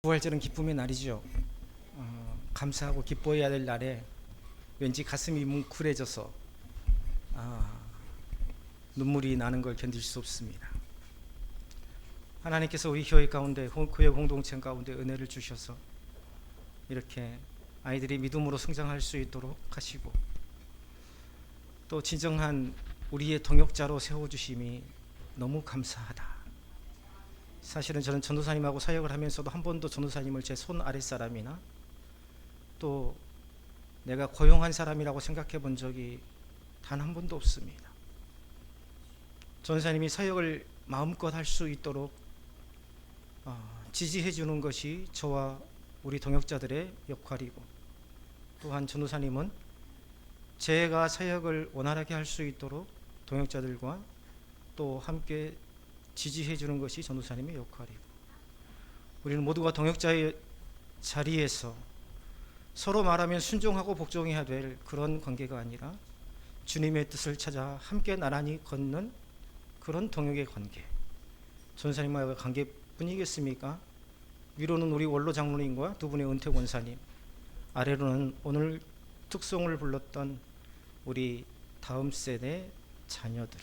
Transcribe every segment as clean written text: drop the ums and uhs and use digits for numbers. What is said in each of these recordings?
부활절은 기쁨의 날이죠. 감사하고 기뻐해야 될 날에 왠지 가슴이 뭉클해져서 눈물이 나는 걸 견딜 수 없습니다. 하나님께서 우리 교회 가운데, 교회 공동체 가운데 은혜를 주셔서 이렇게 아이들이 믿음으로 성장할 수 있도록 하시고, 또 진정한 우리의 동역자로 세워주심이 너무 감사하다. 사실은 저는 전도사님하고 사역을 하면서도 한 번도 전도사님을 제 손 아랫사람이나 또 내가 고용한 사람이라고 생각해 본 적이 단 한 번도 없습니다. 전도사님이 사역을 마음껏 할 수 있도록 지지해 주는 것이 저와 우리 동역자들의 역할이고, 또한 전도사님은 제가 사역을 원활하게 할 수 있도록 동역자들과 또 함께 지지해 주는 것이 전도사님의 역할이고, 우리는 모두가 동역자의 자리에서 서로 말하면 순종하고 복종해야 될 그런 관계가 아니라 주님의 뜻을 찾아 함께 나란히 걷는 그런 동역의 관계, 전도사님과의 관계뿐이겠습니까? 위로는 우리 원로 장로님과 두 분의 은퇴 권사님, 아래로는 오늘 특송을 불렀던 우리 다음 세대 자녀들.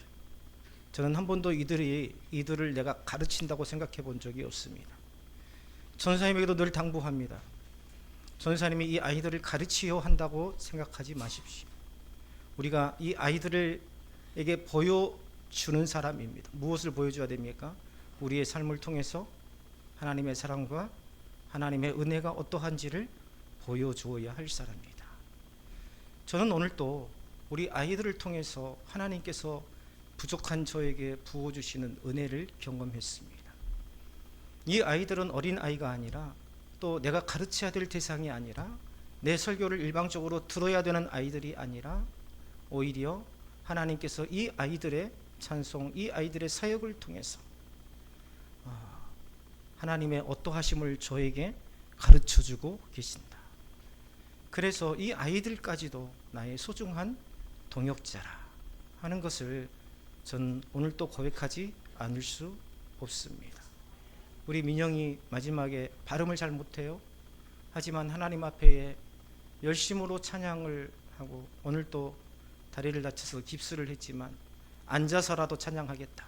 저는 한 번도 이들을 내가 가르친다고 생각해 본 적이 없습니다. 전도사님에게도 늘 당부합니다. 전도사님이 이 아이들을 가르치려 한다고 생각하지 마십시오. 우리가 이 아이들에게 보여주는 사람입니다. 무엇을 보여줘야 됩니까? 우리의 삶을 통해서 하나님의 사랑과 하나님의 은혜가 어떠한지를 보여주어야 할 사람입니다. 저는 오늘도 우리 아이들을 통해서 하나님께서 부족한 저에게 부어주시는 은혜를 경험했습니다. 이 아이들은 어린 아이가 아니라, 또 내가 가르쳐야 될 대상이 아니라, 내 설교를 일방적으로 들어야 되는 아이들이 아니라, 오히려 하나님께서 이 아이들의 찬송, 이 아이들의 사역을 통해서 하나님의 어떠하심을 저에게 가르쳐주고 계신다. 그래서 이 아이들까지도 나의 소중한 동역자라 하는 것을 전 오늘 또 고백하지 않을 수 없습니다. 우리 민영이 마지막에 발음을 잘 못해요. 하지만 하나님 앞에 열심으로 찬양을 하고, 오늘 또 다리를 다쳐서 깁스를 했지만 앉아서라도 찬양하겠다.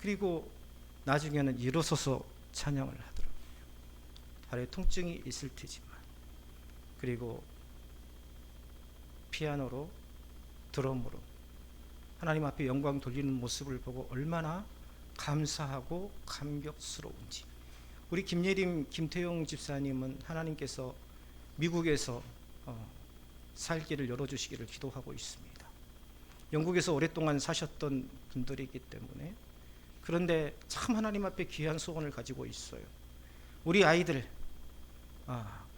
그리고 나중에는 일어서서 찬양을 하더라고요. 발에 통증이 있을 테지만. 그리고 피아노로, 드럼으로 하나님 앞에 영광 돌리는 모습을 보고 얼마나 감사하고 감격스러운지. 우리 김예림, 김태용 집사님은 하나님께서 미국에서 살길을 열어주시기를 기도하고 있습니다. 영국에서 오랫동안 사셨던 분들이기 때문에. 그런데 참 하나님 앞에 귀한 소원을 가지고 있어요. 우리 아이들,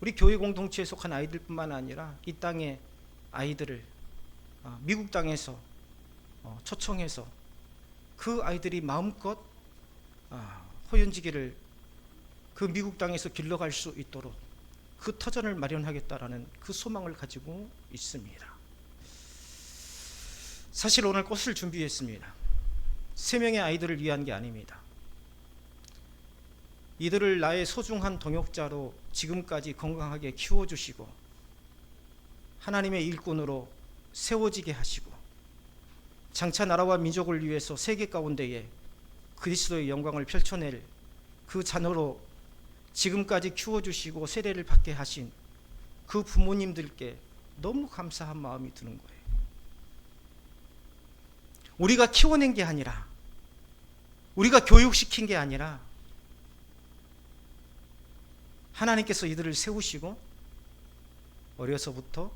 우리 교회 공동체에 속한 아이들뿐만 아니라 이 땅의 아이들을 미국 땅에서 초청해서 그 아이들이 마음껏 호연지기를 그 미국 땅에서 길러갈 수 있도록 그 터전을 마련하겠다라는 그 소망을 가지고 있습니다. 사실 오늘 꽃을 준비했습니다. 3명의 아이들을 위한 게 아닙니다. 이들을 나의 소중한 동역자로 지금까지 건강하게 키워주시고 하나님의 일꾼으로 세워지게 하시고, 장차 나라와 민족을 위해서 세계 가운데에 그리스도의 영광을 펼쳐낼 그 자녀로 지금까지 키워주시고 세례를 받게 하신 그 부모님들께 너무 감사한 마음이 드는 거예요. 우리가 키워낸 게 아니라, 우리가 교육시킨 게 아니라 하나님께서 이들을 세우시고 어려서부터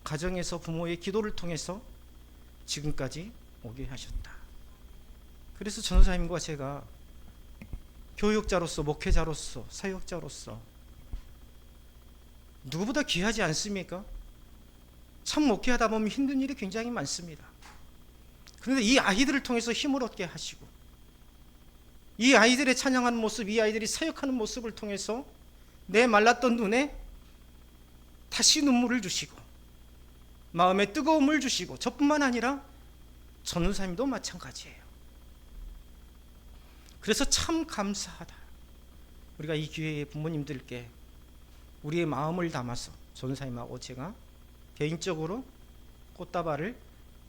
가정에서 부모의 기도를 통해서 지금까지 오게 하셨다. 그래서 전도사님과 제가 교육자로서, 목회자로서, 사역자로서 누구보다 귀하지 않습니까? 참 목회하다 보면 힘든 일이 굉장히 많습니다. 그런데 이 아이들을 통해서 힘을 얻게 하시고, 이 아이들의 찬양하는 모습, 이 아이들이 사역하는 모습을 통해서 내 말랐던 눈에 다시 눈물을 주시고 마음에 뜨거움을 주시고, 저뿐만 아니라 전도사님도 마찬가지예요. 그래서 참 감사하다. 우리가 이 기회에 부모님들께 우리의 마음을 담아서 전사님하고 제가 개인적으로 꽃다발을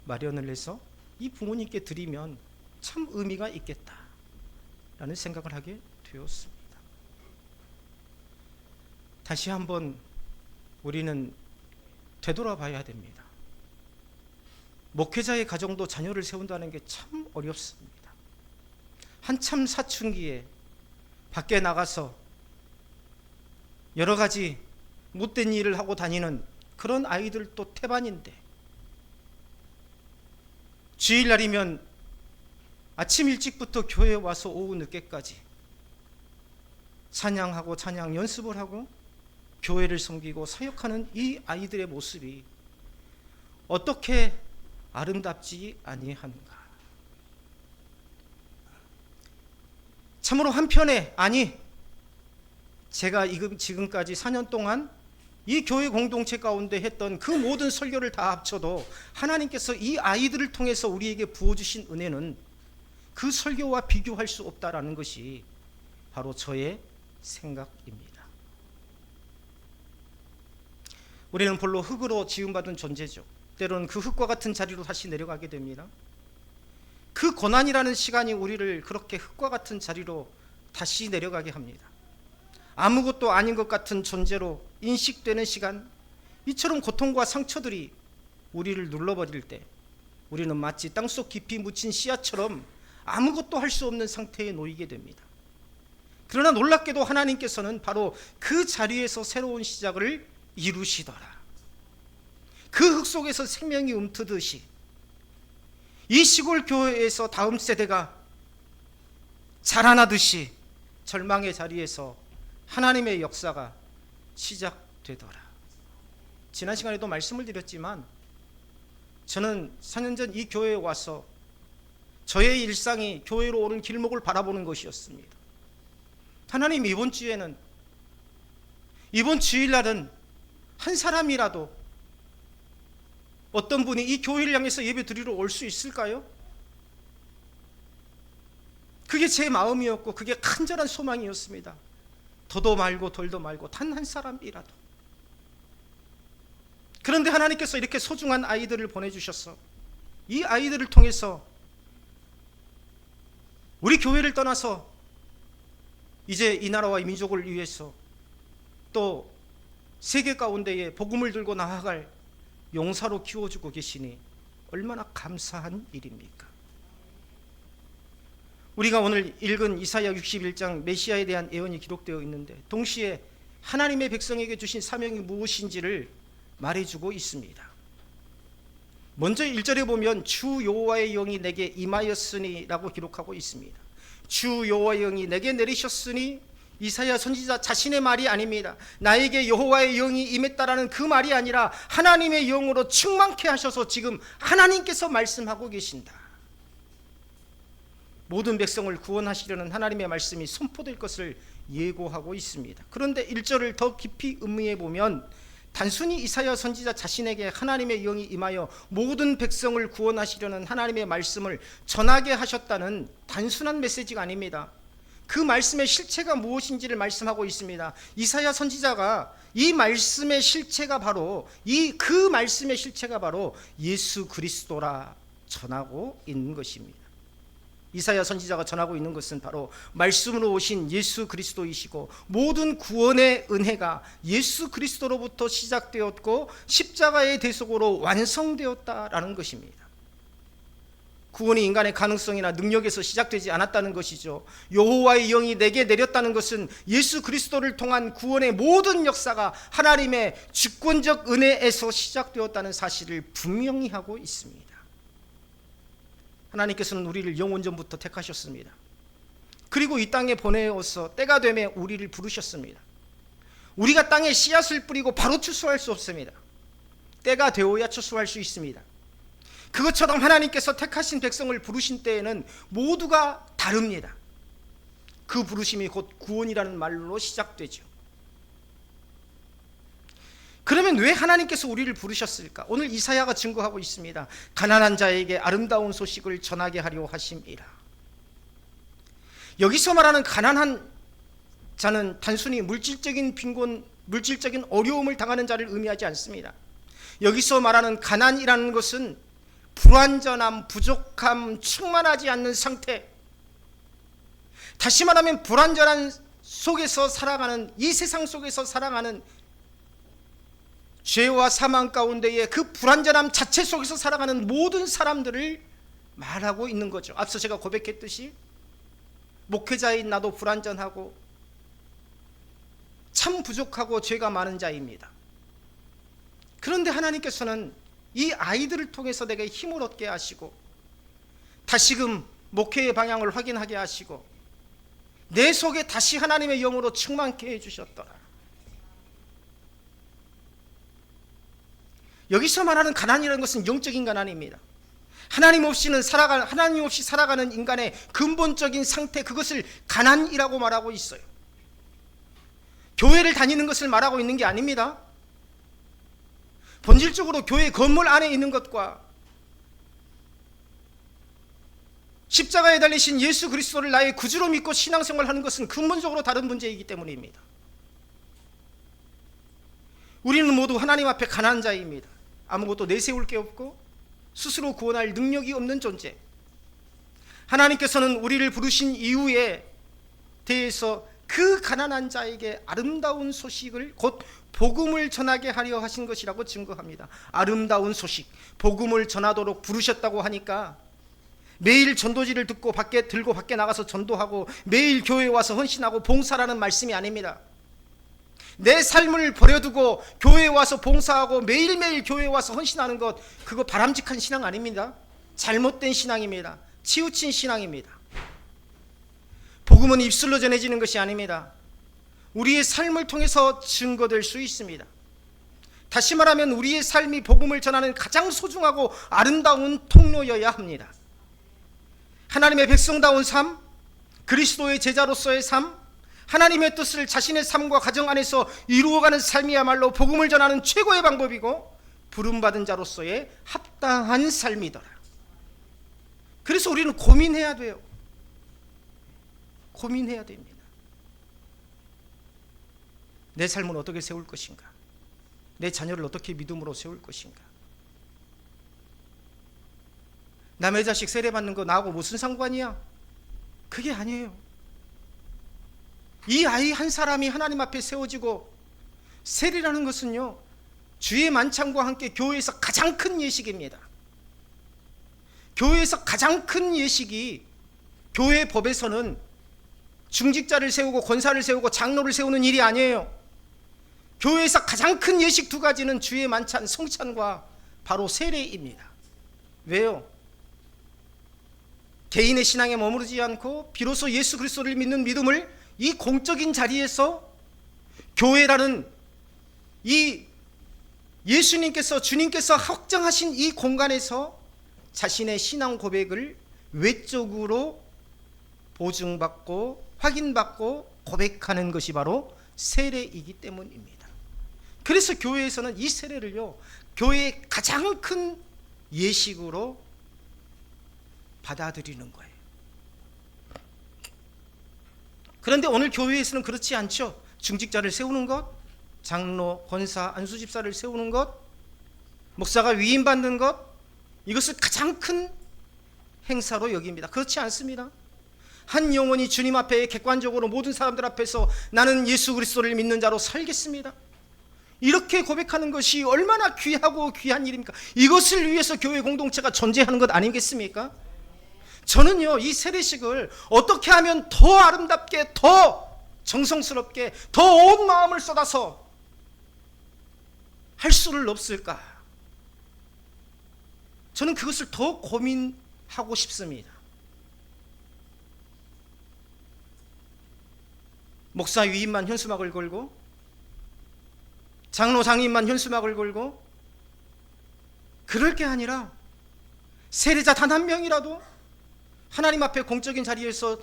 마련을 해서 이 부모님께 드리면 참 의미가 있겠다라는 생각을 하게 되었습니다. 다시 한번 우리는 되돌아봐야 됩니다. 목회자의 가정도 자녀를 세운다는 게 참 어렵습니다. 한참 사춘기에 밖에 나가서 여러 가지 못된 일을 하고 다니는 그런 아이들도 태반인데, 주일날이면 아침 일찍부터 교회에 와서 오후 늦게까지 찬양하고 찬양 연습을 하고 교회를 섬기고 사역하는 이 아이들의 모습이 어떻게 아름답지 아니한가. 참으로 한편에, 아니 제가 지금까지 4년 동안 이 교회 공동체 가운데 했던 그 모든 설교를 다 합쳐도 하나님께서 이 아이들을 통해서 우리에게 부어주신 은혜는 그 설교와 비교할 수 없다라는 것이 바로 저의 생각입니다. 우리는 본래 흙으로 지음받은 존재죠. 때로는 그 흙과 같은 자리로 다시 내려가게 됩니다. 그 고난이라는 시간이 우리를 그렇게 흙과 같은 자리로 다시 내려가게 합니다. 아무것도 아닌 것 같은 존재로 인식되는 시간, 이처럼 고통과 상처들이 우리를 눌러버릴 때 우리는 마치 땅속 깊이 묻힌 씨앗처럼 아무것도 할 수 없는 상태에 놓이게 됩니다. 그러나 놀랍게도 하나님께서는 바로 그 자리에서 새로운 시작을 이루시더라. 그 흙 속에서 생명이 움트듯이 이 시골 교회에서 다음 세대가 자라나듯이 절망의 자리에서 하나님의 역사가 시작되더라. 지난 시간에도 말씀을 드렸지만 저는 4년 전 이 교회에 와서 저의 일상이 교회로 오는 길목을 바라보는 것이었습니다. 하나님, 이번 주일날은 한 사람이라도 어떤 분이 이 교회를 향해서 예배 드리러 올 수 있을까요? 그게 제 마음이었고 그게 간절한 소망이었습니다. 더도 말고 덜도 말고 단 한 사람이라도. 그런데 하나님께서 이렇게 소중한 아이들을 보내주셔서 이 아이들을 통해서 우리 교회를 떠나서 이제 이 나라와 이 민족을 위해서 또 세계 가운데에 복음을 들고 나아갈 용사로 키워주고 계시니 얼마나 감사한 일입니까? 우리가 오늘 읽은 이사야 61장 메시아에 대한 예언이 기록되어 있는데 동시에 하나님의 백성에게 주신 사명이 무엇인지를 말해주고 있습니다. 먼저 1절에 보면 주 여호와의 영이 내게 임하였으니 라고 기록하고 있습니다. 주 여호와의 영이 내게 내리셨으니 이사야 선지자 자신의 말이 아닙니다. 나에게 여호와의 영이 임했다라는 그 말이 아니라 하나님의 영으로 충만케 하셔서 지금 하나님께서 말씀하고 계신다. 모든 백성을 구원하시려는 하나님의 말씀이 선포될 것을 예고하고 있습니다. 그런데 1절을 더 깊이 음미해 보면 단순히 이사야 선지자 자신에게 하나님의 영이 임하여 모든 백성을 구원하시려는 하나님의 말씀을 전하게 하셨다는 단순한 메시지가 아닙니다. 그 말씀의 실체가 무엇인지를 말씀하고 있습니다. 이사야 선지자가 이 말씀의 실체가 바로 그 말씀의 실체가 바로 예수 그리스도라 전하고 있는 것입니다. 이사야 선지자가 전하고 있는 것은 바로 말씀으로 오신 예수 그리스도이시고 모든 구원의 은혜가 예수 그리스도로부터 시작되었고 십자가의 대속으로 완성되었다라는 것입니다. 구원이 인간의 가능성이나 능력에서 시작되지 않았다는 것이죠. 여호와의 영이 내게 내렸다는 것은 예수 그리스도를 통한 구원의 모든 역사가 하나님의 주권적 은혜에서 시작되었다는 사실을 분명히 하고 있습니다. 하나님께서는 우리를 영원전부터 택하셨습니다. 그리고 이 땅에 보내어서 때가 되매 우리를 부르셨습니다. 우리가 땅에 씨앗을 뿌리고 바로 추수할 수 없습니다. 때가 되어야 추수할 수 있습니다. 그것처럼 하나님께서 택하신 백성을 부르신 때에는 모두가 다릅니다. 그 부르심이 곧 구원이라는 말로 시작되죠. 그러면 왜 하나님께서 우리를 부르셨을까? 오늘 이사야가 증거하고 있습니다. 가난한 자에게 아름다운 소식을 전하게 하려 하심이라. 여기서 말하는 가난한 자는 단순히 물질적인 빈곤, 물질적인 어려움을 당하는 자를 의미하지 않습니다. 여기서 말하는 가난이라는 것은 불완전함, 부족함, 충만하지 않는 상태, 다시 말하면 불완전한 속에서 살아가는, 이 세상 속에서 살아가는 죄와 사망 가운데에 그 불완전함 자체 속에서 살아가는 모든 사람들을 말하고 있는 거죠. 앞서 제가 고백했듯이 목회자인 나도 불완전하고 참 부족하고 죄가 많은 자입니다. 그런데 하나님께서는 이 아이들을 통해서 내게 힘을 얻게 하시고 다시금 목회의 방향을 확인하게 하시고 내 속에 다시 하나님의 영으로 충만케 해주셨더라. 여기서 말하는 가난이라는 것은 영적인 가난입니다. 하나님 없이 살아가는 인간의 근본적인 상태, 그것을 가난이라고 말하고 있어요. 교회를 다니는 것을 말하고 있는 게 아닙니다. 본질적으로 교회 건물 안에 있는 것과 십자가에 달리신 예수 그리스도를 나의 구주로 믿고 신앙생활하는 것은 근본적으로 다른 문제이기 때문입니다. 우리는 모두 하나님 앞에 가난한 자입니다. 아무것도 내세울 게 없고 스스로 구원할 능력이 없는 존재. 하나님께서는 우리를 부르신 이유에 대해서 그 가난한 자에게 아름다운 소식을, 곧 복음을 전하게 하려 하신 것이라고 증거합니다. 아름다운 소식, 복음을 전하도록 부르셨다고 하니까 매일 전도지를 들고 밖에 나가서 전도하고 매일 교회에 와서 헌신하고 봉사라는 말씀이 아닙니다. 내 삶을 버려두고 교회에 와서 봉사하고 매일매일 교회에 와서 헌신하는 것, 그거 바람직한 신앙 아닙니다. 잘못된 신앙입니다. 치우친 신앙입니다. 복음은 입술로 전해지는 것이 아닙니다. 우리의 삶을 통해서 증거될 수 있습니다. 다시 말하면 우리의 삶이 복음을 전하는 가장 소중하고 아름다운 통로여야 합니다. 하나님의 백성다운 삶, 그리스도의 제자로서의 삶, 하나님의 뜻을 자신의 삶과 가정 안에서 이루어가는 삶이야말로 복음을 전하는 최고의 방법이고 부름받은 자로서의 합당한 삶이더라. 그래서 우리는 고민해야 돼요. 고민해야 됩니다. 내 삶을 어떻게 세울 것인가? 내 자녀를 어떻게 믿음으로 세울 것인가? 남의 자식 세례받는 거 나하고 무슨 상관이야? 그게 아니에요. 이 아이 한 사람이 하나님 앞에 세워지고, 세례라는 것은요, 주의 만찬과 함께 교회에서 가장 큰 예식입니다. 교회에서 가장 큰 예식이, 교회 법에서는 중직자를 세우고 권사를 세우고 장로를 세우는 일이 아니에요. 교회에서 가장 큰 예식 두 가지는 주의 만찬, 성찬과 바로 세례입니다. 왜요? 개인의 신앙에 머무르지 않고 비로소 예수 그리스도를 믿는 믿음을 이 공적인 자리에서, 교회라는 이 예수님께서, 주님께서 확정하신 이 공간에서 자신의 신앙 고백을 외적으로 보증받고 확인받고 고백하는 것이 바로 세례이기 때문입니다. 그래서 교회에서는 이 세례를요, 교회의 가장 큰 예식으로 받아들이는 거예요. 그런데 오늘 교회에서는 그렇지 않죠. 중직자를 세우는 것, 장로, 권사, 안수집사를 세우는 것, 목사가 위임받는 것, 이것을 가장 큰 행사로 여깁니다. 그렇지 않습니다. 한 영혼이 주님 앞에 객관적으로 모든 사람들 앞에서 나는 예수 그리스도를 믿는 자로 살겠습니다, 이렇게 고백하는 것이 얼마나 귀하고 귀한 일입니까? 이것을 위해서 교회 공동체가 존재하는 것 아니겠습니까? 저는요, 이 세례식을 어떻게 하면 더 아름답게, 더 정성스럽게, 더 온 마음을 쏟아서 할 수를 없을까? 저는 그것을 더 고민하고 싶습니다. 목사 위임만 현수막을 걸고, 장로 장인만 현수막을 걸고, 그럴 게 아니라 세례자 단 한 명이라도 하나님 앞에 공적인 자리에서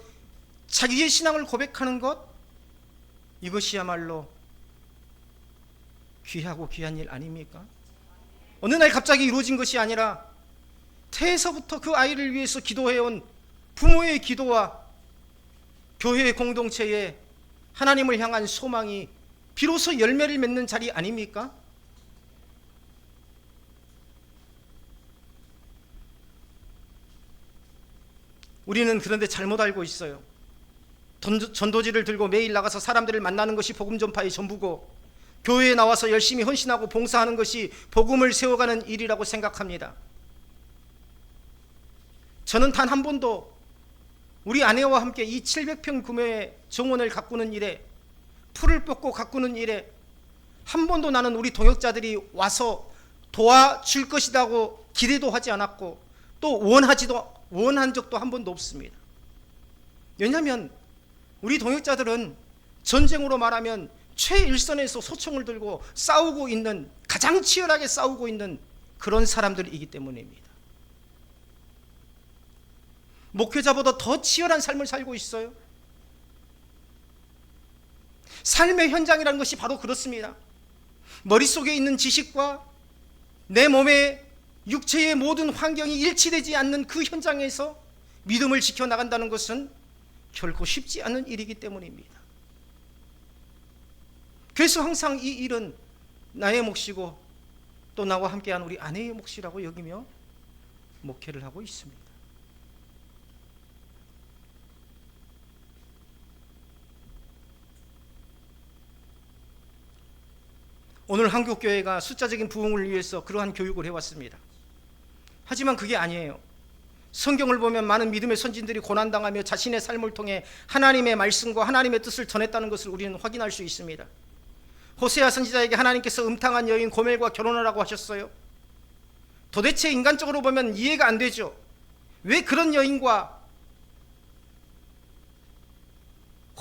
자기의 신앙을 고백하는 것, 이것이야말로 귀하고 귀한 일 아닙니까? 어느 날 갑자기 이루어진 것이 아니라 태에서부터 그 아이를 위해서 기도해온 부모의 기도와 교회의 공동체의 하나님을 향한 소망이 비로소 열매를 맺는 자리 아닙니까? 우리는 그런데 잘못 알고 있어요. 전도지를 들고 매일 나가서 사람들을 만나는 것이 복음 전파의 전부고, 교회에 나와서 열심히 헌신하고 봉사하는 것이 복음을 세워가는 일이라고 생각합니다. 저는 단 한 번도 우리 아내와 함께 이 700평 규모의 정원을 가꾸는 일에, 풀을 뽑고 가꾸는 일에 한 번도 나는 우리 동역자들이 와서 도와줄 것이라고 기대도 하지 않았고, 또 원한 적도 한 번도 없습니다. 왜냐하면 우리 동역자들은 전쟁으로 말하면 최일선에서 소총을 들고 싸우고 있는, 가장 치열하게 싸우고 있는 그런 사람들이기 때문입니다. 목회자보다 더 치열한 삶을 살고 있어요. 삶의 현장이라는 것이 바로 그렇습니다. 머릿속에 있는 지식과 내 몸의 육체의 모든 환경이 일치되지 않는 그 현장에서 믿음을 지켜나간다는 것은 결코 쉽지 않은 일이기 때문입니다. 그래서 항상 이 일은 나의 몫이고 또 나와 함께한 우리 아내의 몫이라고 여기며 목회를 하고 있습니다. 오늘 한국교회가 숫자적인 부흥을 위해서 그러한 교육을 해왔습니다. 하지만 그게 아니에요. 성경을 보면 많은 믿음의 선진들이 고난당하며 자신의 삶을 통해 하나님의 말씀과 하나님의 뜻을 전했다는 것을 우리는 확인할 수 있습니다. 호세아 선지자에게 하나님께서 음탕한 여인 고멜과 결혼하라고 하셨어요. 도대체 인간적으로 보면 이해가 안 되죠. 왜 그런 여인과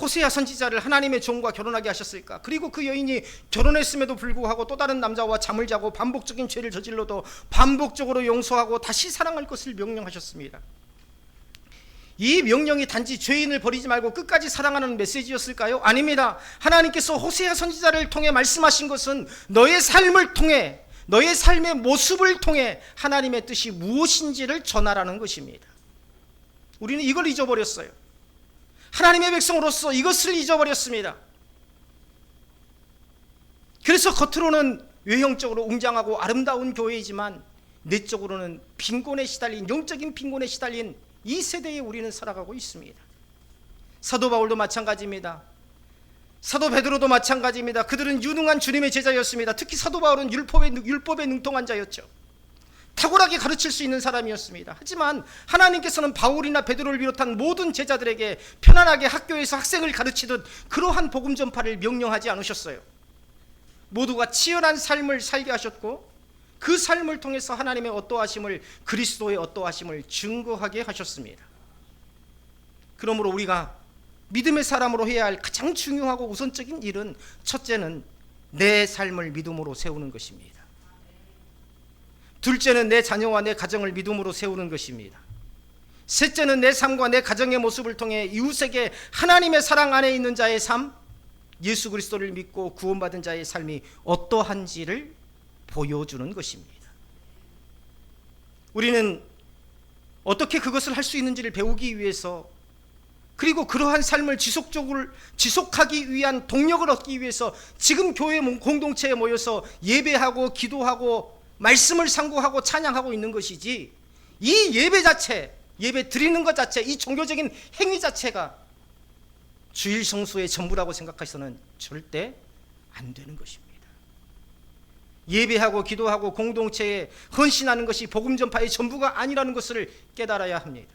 호세아 선지자를 하나님의 종과 결혼하게 하셨을까? 그리고 그 여인이 결혼했음에도 불구하고 또 다른 남자와 잠을 자고 반복적인 죄를 저질러도 반복적으로 용서하고 다시 사랑할 것을 명령하셨습니다. 이 명령이 단지 죄인을 버리지 말고 끝까지 사랑하는 메시지였을까요? 아닙니다. 하나님께서 호세아 선지자를 통해 말씀하신 것은 너의 삶을 통해, 너의 삶의 모습을 통해 하나님의 뜻이 무엇인지를 전하라는 것입니다. 우리는 이걸 잊어버렸어요. 하나님의 백성으로서 이것을 잊어버렸습니다. 그래서 겉으로는 외형적으로 웅장하고 아름다운 교회이지만 내적으로는 빈곤에 시달린, 영적인 빈곤에 시달린 이 세대에 우리는 살아가고 있습니다. 사도 바울도 마찬가지입니다. 사도 베드로도 마찬가지입니다. 그들은 유능한 주님의 제자였습니다. 특히 사도 바울은 율법에 능통한 자였죠. 탁월하게 가르칠 수 있는 사람이었습니다. 하지만 하나님께서는 바울이나 베드로를 비롯한 모든 제자들에게 편안하게 학교에서 학생을 가르치듯 그러한 복음 전파를 명령하지 않으셨어요. 모두가 치열한 삶을 살게 하셨고 그 삶을 통해서 하나님의 어떠하심을, 그리스도의 어떠하심을 증거하게 하셨습니다. 그러므로 우리가 믿음의 사람으로 해야 할 가장 중요하고 우선적인 일은, 첫째는 내 삶을 믿음으로 세우는 것입니다. 둘째는 내 자녀와 내 가정을 믿음으로 세우는 것입니다. 셋째는 내 삶과 내 가정의 모습을 통해 이웃에게 하나님의 사랑 안에 있는 자의 삶, 예수 그리스도를 믿고 구원받은 자의 삶이 어떠한지를 보여주는 것입니다. 우리는 어떻게 그것을 할 수 있는지를 배우기 위해서, 그리고 그러한 삶을 지속하기 위한 동력을 얻기 위해서 지금 교회 공동체에 모여서 예배하고 기도하고 말씀을 상고하고 찬양하고 있는 것이지, 이 예배 자체, 예배 드리는 것 자체, 이 종교적인 행위 자체가 주일 성수의 전부라고 생각해서는 절대 안 되는 것입니다. 예배하고 기도하고 공동체에 헌신하는 것이 복음 전파의 전부가 아니라는 것을 깨달아야 합니다.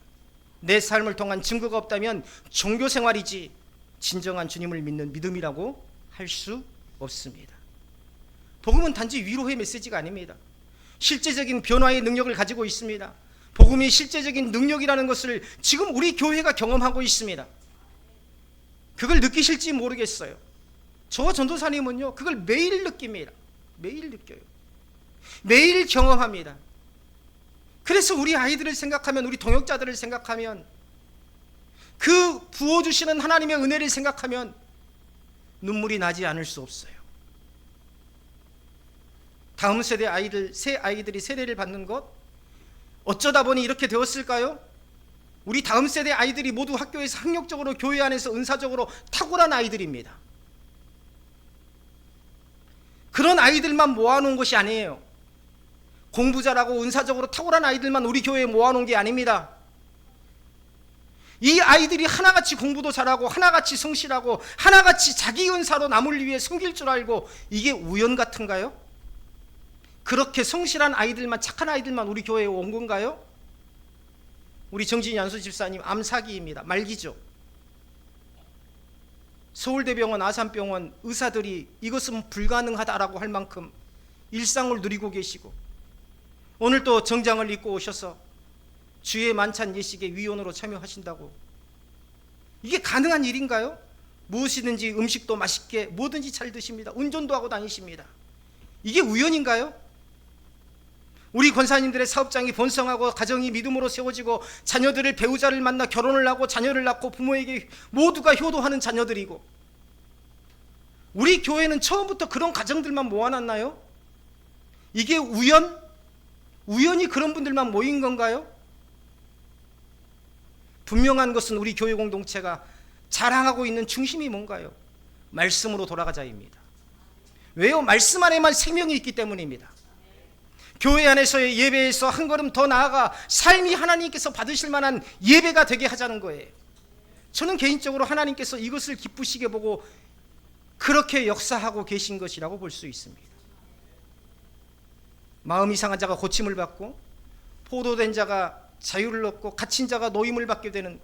내 삶을 통한 증거가 없다면 종교 생활이지 진정한 주님을 믿는 믿음이라고 할 수 없습니다. 복음은 단지 위로의 메시지가 아닙니다. 실제적인 변화의 능력을 가지고 있습니다. 복음이 실제적인 능력이라는 것을 지금 우리 교회가 경험하고 있습니다. 그걸 느끼실지 모르겠어요. 저 전도사님은요, 그걸 매일 느낍니다. 매일 느껴요. 매일 경험합니다. 그래서 우리 아이들을 생각하면, 우리 동역자들을 생각하면, 그 부어주시는 하나님의 은혜를 생각하면 눈물이 나지 않을 수 없어요. 다음 세대 아이들, 새 아이들이 세례를 받는 것, 어쩌다 보니 이렇게 되었을까요? 우리 다음 세대 아이들이 모두 학교에서 학력적으로 교회 안에서 은사적으로 탁월한 아이들입니다. 그런 아이들만 모아놓은 것이 아니에요. 공부 잘하고 은사적으로 탁월한 아이들만 우리 교회에 모아놓은 게 아닙니다. 이 아이들이 하나같이 공부도 잘하고 하나같이 성실하고 하나같이 자기 은사로 남을 위해 섬길 줄 알고, 이게 우연 같은가요? 그렇게 성실한 아이들만, 착한 아이들만 우리 교회에 온 건가요? 우리 정진희 안수 집사님 암사기입니다. 말기죠. 서울대병원, 아산병원 의사들이 이것은 불가능하다라고 할 만큼 일상을 누리고 계시고, 오늘 또 정장을 입고 오셔서 주의 만찬 예식에 위원으로 참여하신다고, 이게 가능한 일인가요? 무엇이든지 음식도 맛있게 뭐든지 잘 드십니다. 운전도 하고 다니십니다. 이게 우연인가요? 우리 권사님들의 사업장이 번성하고 가정이 믿음으로 세워지고 자녀들을, 배우자를 만나 결혼을 하고 자녀를 낳고 부모에게 모두가 효도하는 자녀들이고, 우리 교회는 처음부터 그런 가정들만 모아놨나요? 이게 우연히 그런 분들만 모인 건가요? 분명한 것은 우리 교회 공동체가 자랑하고 있는 중심이 뭔가요? 말씀으로 돌아가자입니다. 왜요? 말씀 안에만 생명이 있기 때문입니다. 교회 안에서의 예배에서 한 걸음 더 나아가 삶이 하나님께서 받으실 만한 예배가 되게 하자는 거예요. 저는 개인적으로 하나님께서 이것을 기쁘시게 보고 그렇게 역사하고 계신 것이라고 볼 수 있습니다. 마음이 상한 자가 고침을 받고, 포도된 자가 자유를 얻고, 갇힌 자가 노임을 받게 되는,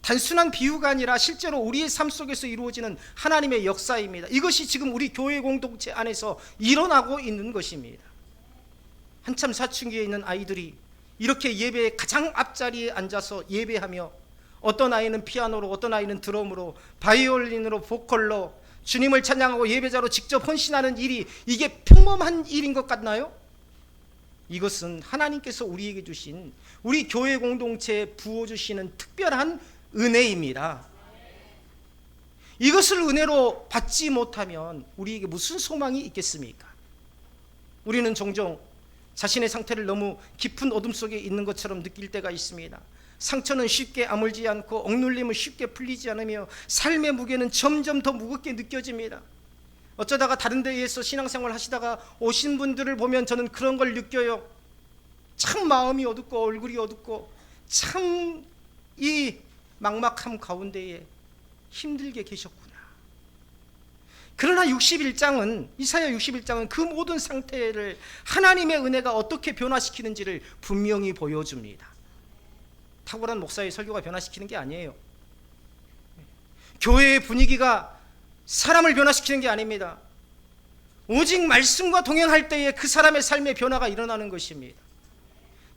단순한 비유가 아니라 실제로 우리의 삶 속에서 이루어지는 하나님의 역사입니다. 이것이 지금 우리 교회 공동체 안에서 일어나고 있는 것입니다. 한참 사춘기에 있는 아이들이 이렇게 예배의 가장 앞자리에 앉아서 예배하며, 어떤 아이는 피아노로, 어떤 아이는 드럼으로, 바이올린으로, 보컬로 주님을 찬양하고 예배자로 직접 헌신하는 일이, 이게 평범한 일인 것 같나요? 이것은 하나님께서 우리에게 주신, 우리 교회 공동체에 부어주시는 특별한 은혜입니다. 이것을 은혜로 받지 못하면 우리에게 무슨 소망이 있겠습니까? 우리는 종종 자신의 상태를 너무 깊은 어둠 속에 있는 것처럼 느낄 때가 있습니다. 상처는 쉽게 아물지 않고 억눌림은 쉽게 풀리지 않으며 삶의 무게는 점점 더 무겁게 느껴집니다. 어쩌다가 다른 데에서 신앙생활 하시다가 오신 분들을 보면 저는 그런 걸 느껴요. 참 마음이 어둡고 얼굴이 어둡고 참 이 막막함 가운데에 힘들게 계셨구나. 그러나 61장은, 이사야 61장은 그 모든 상태를 하나님의 은혜가 어떻게 변화시키는지를 분명히 보여줍니다. 탁월한 목사의 설교가 변화시키는 게 아니에요. 교회의 분위기가 사람을 변화시키는 게 아닙니다. 오직 말씀과 동행할 때에 그 사람의 삶의 변화가 일어나는 것입니다.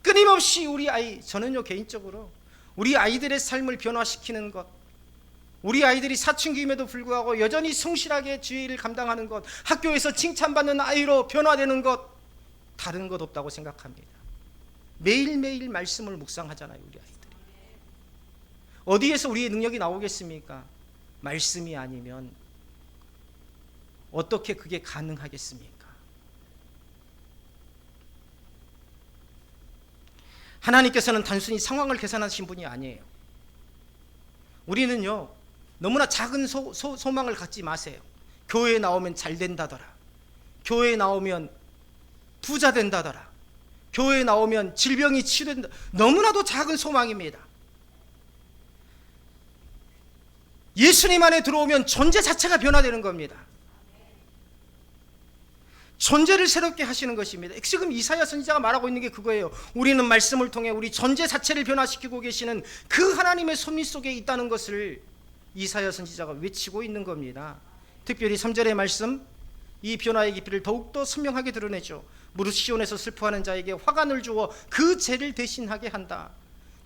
끊임없이 우리 아이, 저는요 개인적으로 우리 아이들의 삶을 변화시키는 것, 우리 아이들이 사춘기임에도 불구하고 여전히 성실하게 주의 일을 감당하는 것, 학교에서 칭찬받는 아이로 변화되는 것, 다른 것 없다고 생각합니다. 매일매일 말씀을 묵상하잖아요, 우리 아이들이. 어디에서 우리의 능력이 나오겠습니까? 말씀이 아니면 어떻게 그게 가능하겠습니까? 하나님께서는 단순히 상황을 계산하신 분이 아니에요. 우리는요 너무나 작은 소망을 갖지 마세요. 교회에 나오면 잘 된다더라, 교회에 나오면 부자 된다더라, 교회에 나오면 질병이 치료된다. 너무나도 작은 소망입니다. 예수님 안에 들어오면 존재 자체가 변화되는 겁니다. 존재를 새롭게 하시는 것입니다. 지금 이사야 선지자가 말하고 있는 게 그거예요. 우리는 말씀을 통해 우리 존재 자체를 변화시키고 계시는 그 하나님의 섭리 속에 있다는 것을 이사야 선지자가 외치고 있는 겁니다. 특별히 3절의 말씀, 이 변화의 깊이를 더욱더 선명하게 드러내죠. 무릇 시온에서 슬퍼하는 자에게 화관을 주어 그 죄를 대신하게 한다.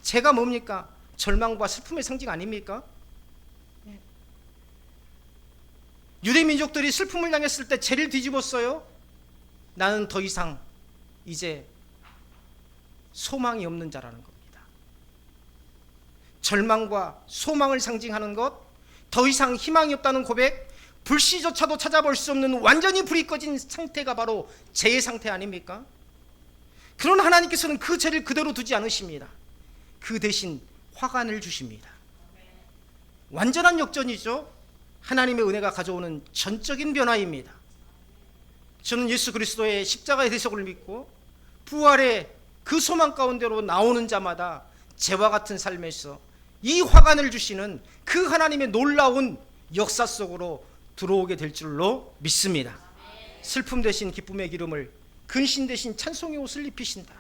죄가 뭡니까? 절망과 슬픔의 상징 아닙니까? 유대 민족들이 슬픔을 당했을 때 죄를 뒤집었어요. 나는 더 이상 이제 소망이 없는 자라는 겁니다. 절망과 소망을 상징하는 것, 더 이상 희망이 없다는 고백, 불씨조차도 찾아볼 수 없는 완전히 불이 꺼진 상태가 바로 죄의 상태 아닙니까? 그러나 하나님께서는 그 죄를 그대로 두지 않으십니다. 그 대신 화관을 주십니다. 완전한 역전이죠. 하나님의 은혜가 가져오는 전적인 변화입니다. 저는 예수 그리스도의 십자가의 대속을 믿고 부활의 그 소망 가운데로 나오는 자마다 죄와 같은 삶에서 이 화관을 주시는 그 하나님의 놀라운 역사 속으로 들어오게 될 줄로 믿습니다. 슬픔 대신 기쁨의 기름을, 근신 대신 찬송의 옷을 입히신다.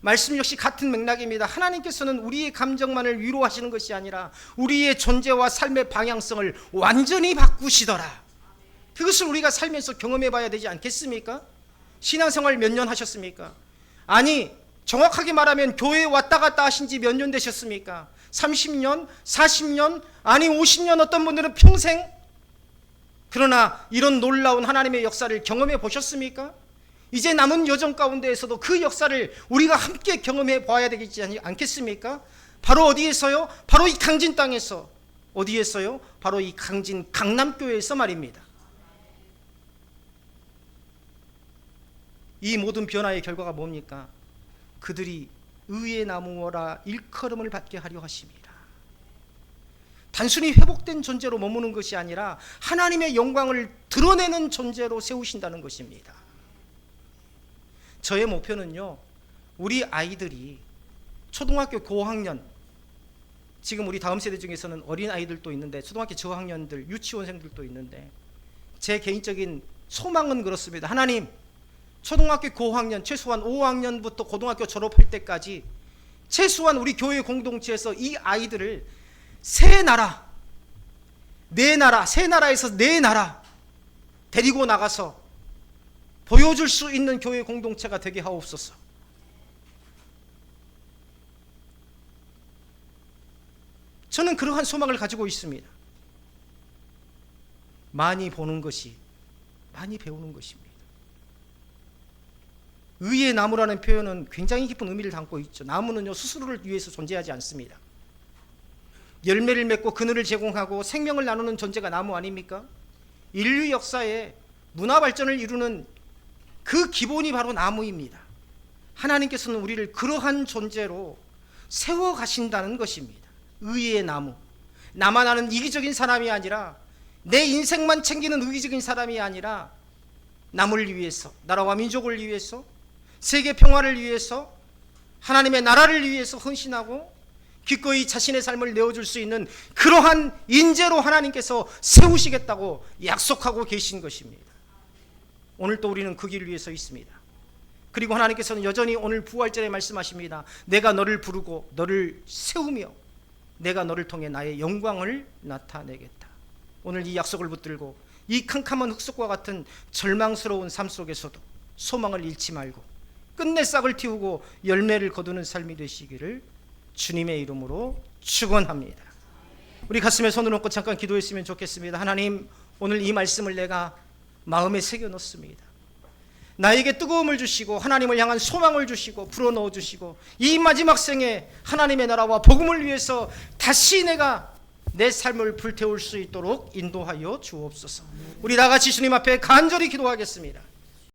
말씀 역시 같은 맥락입니다. 하나님께서는 우리의 감정만을 위로하시는 것이 아니라 우리의 존재와 삶의 방향성을 완전히 바꾸시더라. 그것을 우리가 살면서 경험해 봐야 되지 않겠습니까? 신앙생활 몇 년 하셨습니까? 아니, 정확하게 말하면 교회에 왔다 갔다 하신 지 몇 년 되셨습니까? 30년, 40년, 아니 50년, 어떤 분들은 평생. 그러나 이런 놀라운 하나님의 역사를 경험해 보셨습니까? 이제 남은 여정 가운데에서도 그 역사를 우리가 함께 경험해 봐야 되지 않겠습니까? 바로 어디에서요? 바로 이 강진 땅에서. 어디에서요? 바로 이 강진 강남교회에서 말입니다. 이 모든 변화의 결과가 뭡니까? 그들이 의의 나무라 일컬음을 받게 하려 하심이라. 단순히 회복된 존재로 머무는 것이 아니라 하나님의 영광을 드러내는 존재로 세우신다는 것입니다. 저의 목표는요, 우리 아이들이 초등학교 고학년, 지금 우리 다음 세대 중에서는 어린 아이들도 있는데 초등학교 저학년들, 유치원생들도 있는데, 제 개인적인 소망은 그렇습니다. 하나님, 초등학교 고학년, 최소한 5학년부터 고등학교 졸업할 때까지 최소한 우리 교회 공동체에서 이 아이들을 새 나라, 내 나라, 새 나라에서 내 나라 데리고 나가서 보여줄 수 있는 교회 공동체가 되게 하옵소서. 저는 그러한 소망을 가지고 있습니다. 많이 보는 것이 많이 배우는 것입니다. 의의 나무라는 표현은 굉장히 깊은 의미를 담고 있죠. 나무는요, 스스로를 위해서 존재하지 않습니다. 열매를 맺고 그늘을 제공하고 생명을 나누는 존재가 나무 아닙니까? 인류 역사에 문화 발전을 이루는 그 기본이 바로 나무입니다. 하나님께서는 우리를 그러한 존재로 세워가신다는 것입니다. 의의 나무. 나만 아는 이기적인 사람이 아니라, 내 인생만 챙기는 의기적인 사람이 아니라, 남을 위해서, 나라와 민족을 위해서, 세계 평화를 위해서, 하나님의 나라를 위해서 헌신하고 기꺼이 자신의 삶을 내어줄 수 있는 그러한 인재로 하나님께서 세우시겠다고 약속하고 계신 것입니다. 오늘 또 우리는 그 길을 위해 서 있습니다. 그리고 하나님께서는 여전히 오늘 부활절에 말씀하십니다. 내가 너를 부르고 너를 세우며 내가 너를 통해 나의 영광을 나타내겠다. 오늘 이 약속을 붙들고 이 캄캄한 흙속과 같은 절망스러운 삶 속에서도 소망을 잃지 말고 끝내 싹을 틔우고 열매를 거두는 삶이 되시기를 주님의 이름으로 축원합니다. 우리 가슴에 손을 얹고 잠깐 기도했으면 좋겠습니다. 하나님, 오늘 이 말씀을 내가 마음에 새겨 넣습니다. 나에게 뜨거움을 주시고 하나님을 향한 소망을 주시고 불어넣어 주시고 이 마지막 생에 하나님의 나라와 복음을 위해서 다시 내가 내 삶을 불태울 수 있도록 인도하여 주옵소서. 우리 다 같이 주님 앞에 간절히 기도하겠습니다.